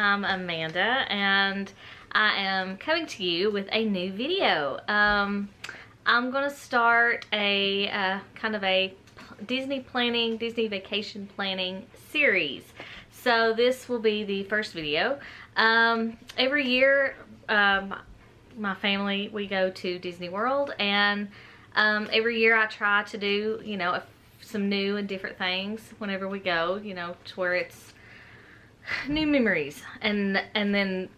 I'm Amanda, and I am coming to you with a new video. I'm gonna start a kind of a Disney vacation planning series. So this will be the first video. Every year, my family, we go to Disney World, and every year I try to do, you know, some new and different things whenever we go, you know, to where it's new memories. And then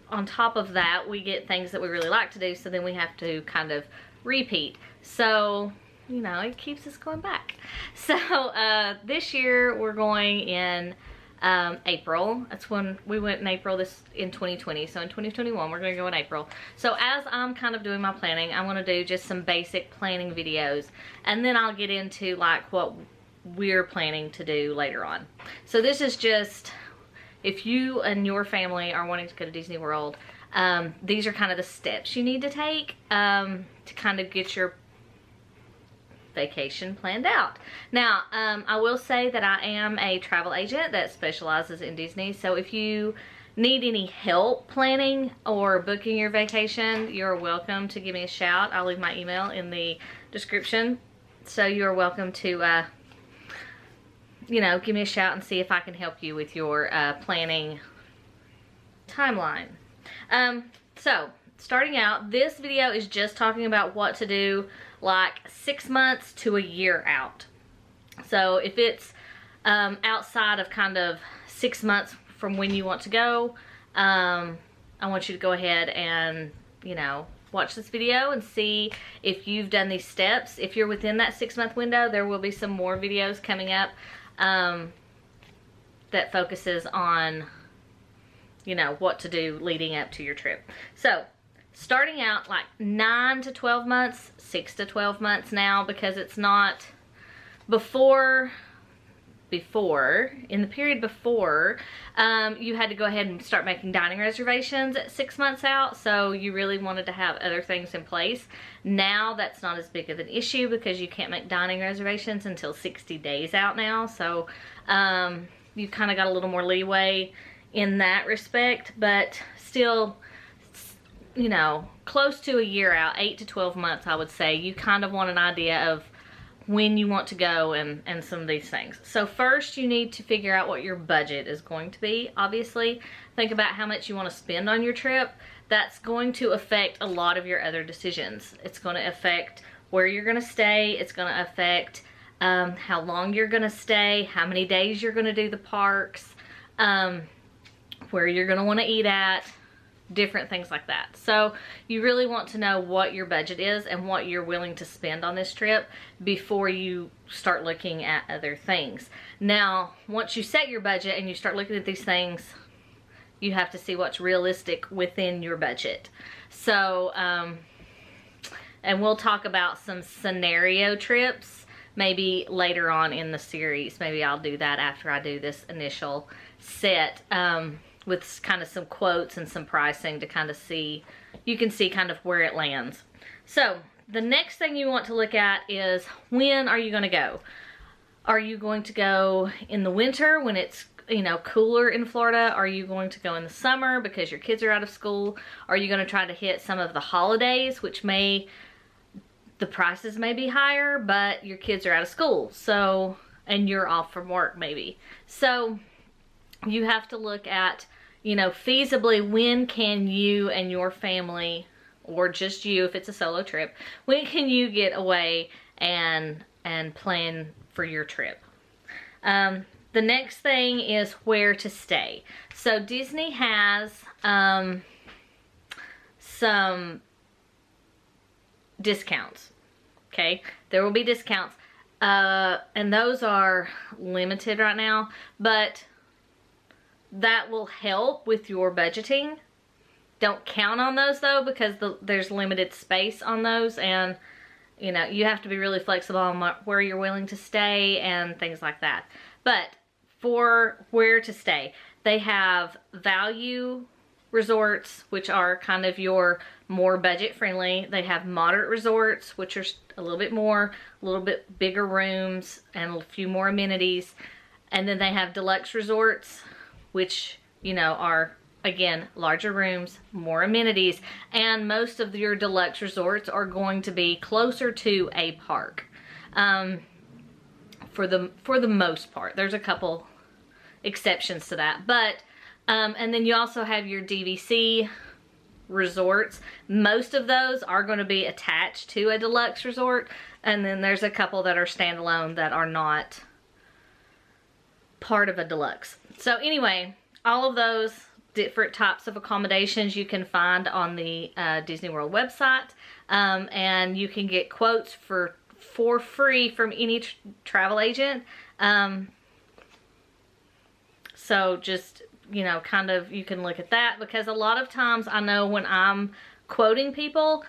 on top of that, we get things that we really like to do, so then we have to kind of repeat. So, you know, it keeps us going back. So this year we're going in April. That's when we went in April in 2020. So in 2021 we're gonna go in April. So as I'm kind of doing my planning, I'm gonna do just some basic planning videos, and then I'll get into like what we're planning to do later on. So this is just if you and your family are wanting to go to Disney World, these are kind of the steps you need to take to kind of get your vacation planned out. Now, I will say that I am a travel agent that specializes in Disney, so if you need any help planning or booking your vacation, you're welcome to give me a shout. I'll leave my email in the description, so you're welcome to you know, give me a shout and see if I can help you with your planning timeline. So starting out, this video is just talking about what to do like 6 months to a year out. So if it's outside of kind of 6 months from when you want to go, I want you to go ahead and, you know, watch this video and see if you've done these steps. If you're within that 6 month window, there will be some more videos coming up that focuses on, you know, what to do leading up to your trip. So starting out like 9 to 12 months, 6 to 12 months now, because it's not before, in the period before, you had to go ahead and start making dining reservations at 6 months out, so you really wanted to have other things in place. Now that's not as big of an issue because you can't make dining reservations until 60 days out now, so you've kind of got a little more leeway in that respect, but still, you know, close to a year out, 8 to 12 months, I would say, you kind of want an idea of when you want to go and some of these things. So first you need to figure out what your budget is going to be. Obviously, think about how much you want to spend on your trip. That's going to affect a lot of your other decisions. It's going to affect where you're going to stay. It's going to affect how long you're going to stay, how many days you're going to do the parks, where you're going to want to eat at, different things like that. So you really want to know what your budget is and what you're willing to spend on this trip before you start looking at other things. Now, once you set your budget and you start looking at these things, you have to see what's realistic within your budget. So, and we'll talk about some scenario trips maybe later on in the series. Maybe I'll do that after I do this initial set, with kind of some quotes and some pricing to kind of see, you can see kind of where it lands. So the next thing you want to look at is, when are you going to go? Are you going to go in the winter when it's, you know, cooler in Florida? Are you going to go in the summer because your kids are out of school? Are you going to try to hit some of the holidays, which the prices may be higher, but your kids are out of school, so, and you're off from work maybe. So you have to look at, you know, feasibly, when can you and your family, or just you if it's a solo trip, when can you get away and plan for your trip? The next thing is where to stay. So Disney has some discounts, okay? There will be discounts, and those are limited right now, but that will help with your budgeting. Don't count on those though, because there's limited space on those, and you know, you have to be really flexible on where you're willing to stay and things like that. But for where to stay, they have value resorts, which are kind of your more budget friendly. They have moderate resorts, which are a little bit bigger rooms and a few more amenities. And then they have deluxe resorts, which you know, are, again, larger rooms, more amenities, and most of your deluxe resorts are going to be closer to a park. For the most part. There's a couple exceptions to that, but and then you also have your DVC resorts. Most of those are going to be attached to a deluxe resort, and then there's a couple that are standalone that are not part of a deluxe. So anyway, all of those different types of accommodations you can find on the Disney World website, and you can get quotes for free from any travel agent. So just, you know, kind of, you can look at that, because a lot of times I know when I'm quoting people,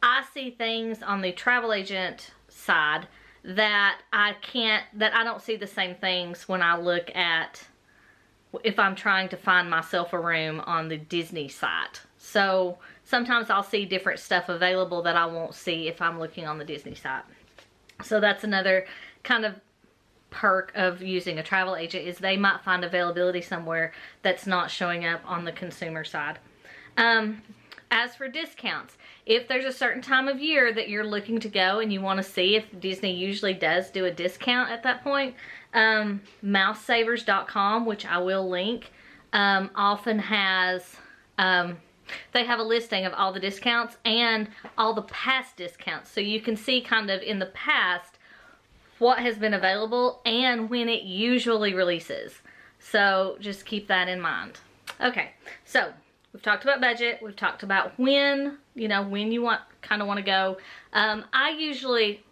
I see things on the travel agent side that I don't see the same things when I look at, if I'm trying to find myself a room on the Disney site. So sometimes I'll see different stuff available that I won't see if I'm looking on the Disney site. So that's another kind of perk of using a travel agent, is they might find availability somewhere that's not showing up on the consumer side. As for discounts, if there's a certain time of year that you're looking to go and you want to see if Disney usually does do a discount at that point, mousesavers.com, which I will link, often has, they have a listing of all the discounts and all the past discounts. So you can see kind of in the past what has been available and when it usually releases. So just keep that in mind. Okay, so we've talked about budget. We've talked about when, you know, when you kind of want to go. I usually,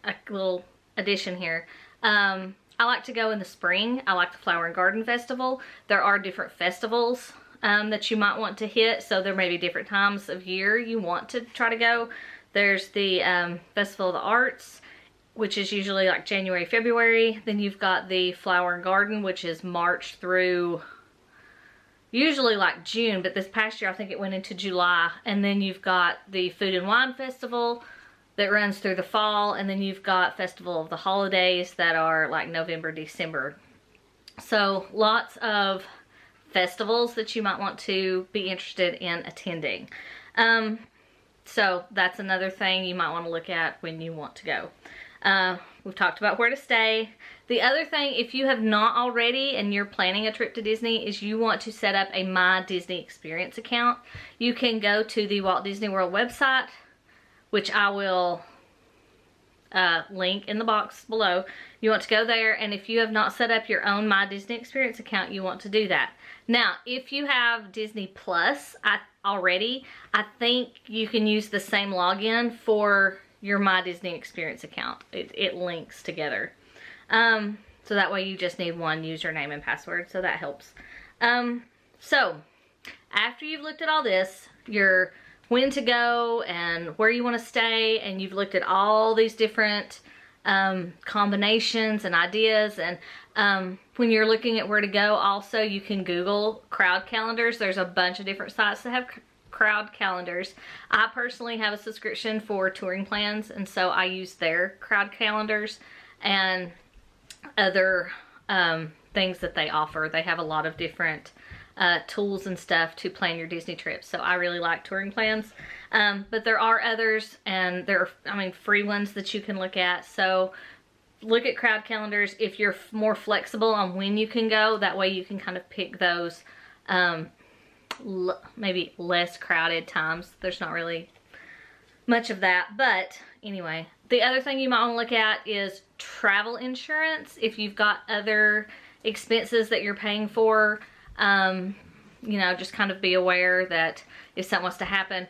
a little addition here, I like to go in the spring. I like the Flower and Garden Festival. There are different festivals that you might want to hit. So there may be different times of year you want to try to go. There's the Festival of the Arts, which is usually like January, February. Then you've got the Flower and Garden, which is March through usually like June, but this past year I think it went into July. And then you've got the Food and Wine Festival that runs through the fall, and then you've got Festival of the Holidays that are like November, December. So lots of festivals that you might want to be interested in attending. So that's another thing you might want to look at when you want to go. We've talked about where to stay. The other thing, if you have not already and you're planning a trip to Disney, is you want to set up a My Disney Experience account. You can go to the Walt Disney World website, which I will link in the box below. You want to go there, and if you have not set up your own My Disney Experience account, you want to do that. Now, if you have Disney Plus already, I think you can use the same login for your My Disney Experience account. It links together. So that way you just need one username and password, so that helps. So after you've looked at all this, your when to go and where you want to stay, and you've looked at all these different combinations and ideas, and when you're looking at where to go, also you can Google crowd calendars. There's a bunch of different sites that have crowd calendars. I personally have a subscription for touring plans, and so I use their crowd calendars and other things that they offer. They have a lot of different tools and stuff to plan your Disney trips, so I really like touring plans. But there are others, and there are, free ones that you can look at. So look at crowd calendars if you're more flexible on when you can go. That way you can kind of pick those maybe less crowded times. There's not really much of that, but anyway. The other thing you might want to look at is travel insurance. If you've got other expenses that you're paying for, you know, just kind of be aware that if something was to happen.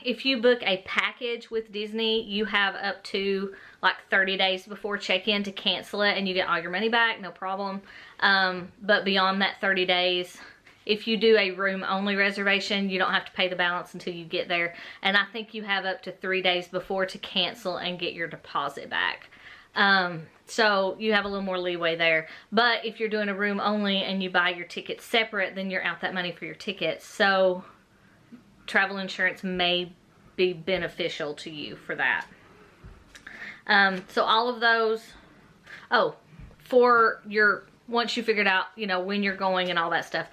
If you book a package with Disney, you have up to like 30 days before check-in to cancel it, and you get all your money back, no problem. But beyond that 30 days, if you do a room-only reservation, you don't have to pay the balance until you get there. And I think you have up to 3 days before to cancel and get your deposit back. So you have a little more leeway there. But if you're doing a room-only and you buy your tickets separate, then you're out that money for your tickets. So travel insurance may be beneficial to you for that. So all of those, for your, once you figured out, you know, when you're going and all that stuff,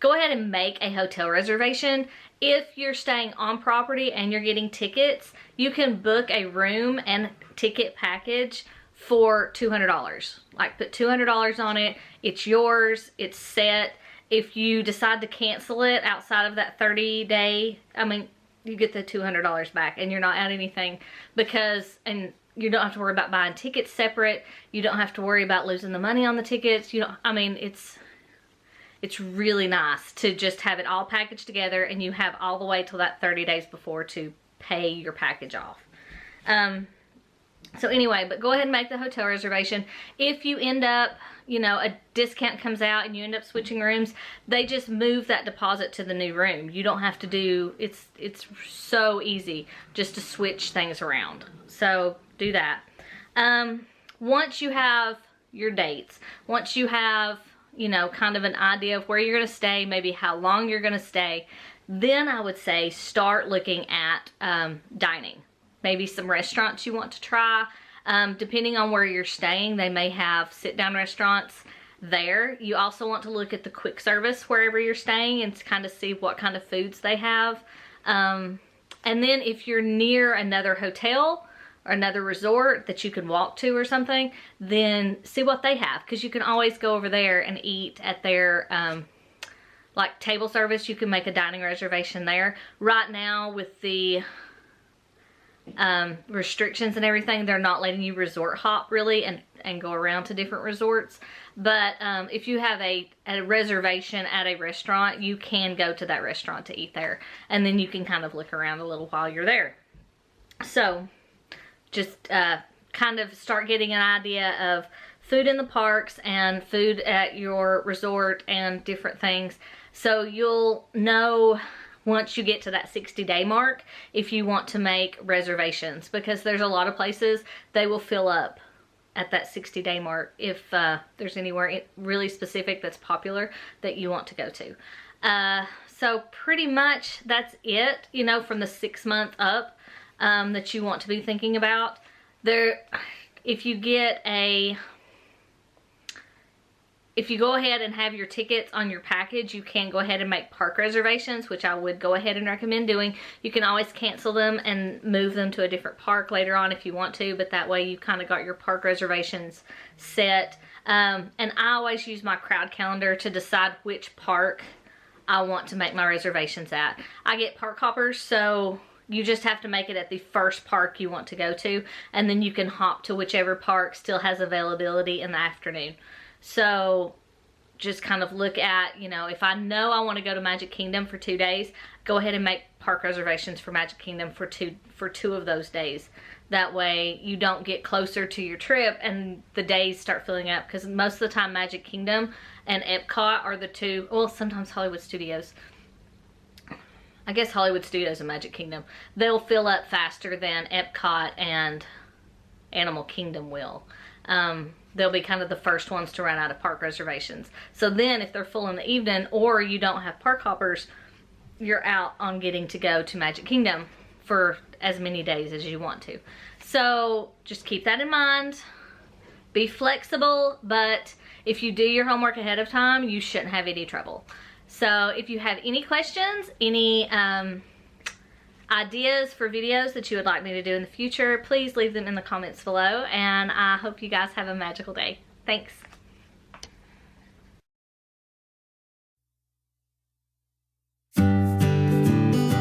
go ahead and make a hotel reservation. If you're staying on property and you're getting tickets, you can book a room and ticket package for $200. Like put $200 on it. It's yours. It's set. If you decide to cancel it outside of that 30-day, I mean, you get the $200 back and you're not out anything, because, and you don't have to worry about buying tickets separate. You don't have to worry about losing the money on the tickets. You don't, I mean, it's really nice to just have it all packaged together, and you have all the way till that 30 days before to pay your package off. So anyway, but go ahead and make the hotel reservation. If you end up, you know, a discount comes out and you end up switching rooms, they just move that deposit to the new room. You don't have to do, it's so easy just to switch things around. So do that. Once you have your dates, once you have, you know, kind of an idea of where you're going to stay, maybe how long you're going to stay, then I would say start looking at dining. Maybe some restaurants you want to try. Depending on where you're staying, they may have sit-down restaurants there. You also want to look at the quick service wherever you're staying and kind of see what kind of foods they have. And then if you're near another hotel or another resort that you can walk to or something, then see what they have, because you can always go over there and eat at their like table service. You can make a dining reservation there. Right now with the restrictions and everything, they're not letting you resort hop really and go around to different resorts. But if you have a reservation at a restaurant, you can go to that restaurant to eat there, and then you can kind of look around a little while you're there. So just kind of start getting an idea of food in the parks and food at your resort and different things, so you'll know once you get to that 60-day mark if you want to make reservations, because there's a lot of places they will fill up at that 60-day mark if there's anywhere really specific that's popular that you want to go to. So pretty much that's it, you know, from the 6 month up that you want to be thinking about. If you go ahead and have your tickets on your package, you can go ahead and make park reservations, which I would go ahead and recommend doing. You can always cancel them and move them to a different park later on if you want to, but that way you kind of got your park reservations set. And I always use my crowd calendar to decide which park I want to make my reservations at. I get park hoppers, so you just have to make it at the first park you want to go to, and then you can hop to whichever park still has availability in the afternoon. So just kind of look at, you know, if I know I want to go to Magic Kingdom for 2 days, go ahead and make park reservations for Magic Kingdom for two of those days. That way you don't get closer to your trip and the days start filling up, because most of the time Magic Kingdom and Epcot are the two, well, sometimes Hollywood Studios. I guess Hollywood Studios and Magic Kingdom, they'll fill up faster than Epcot and Animal Kingdom will. They'll be kind of the first ones to run out of park reservations. So then if they're full in the evening or you don't have park hoppers, you're out on getting to go to Magic Kingdom for as many days as you want to. So just keep that in mind. Be flexible, but if you do your homework ahead of time, you shouldn't have any trouble. So if you have any questions, any ideas for videos that you would like me to do in the future, please leave them in the comments below, and I hope you guys have a magical day. Thanks.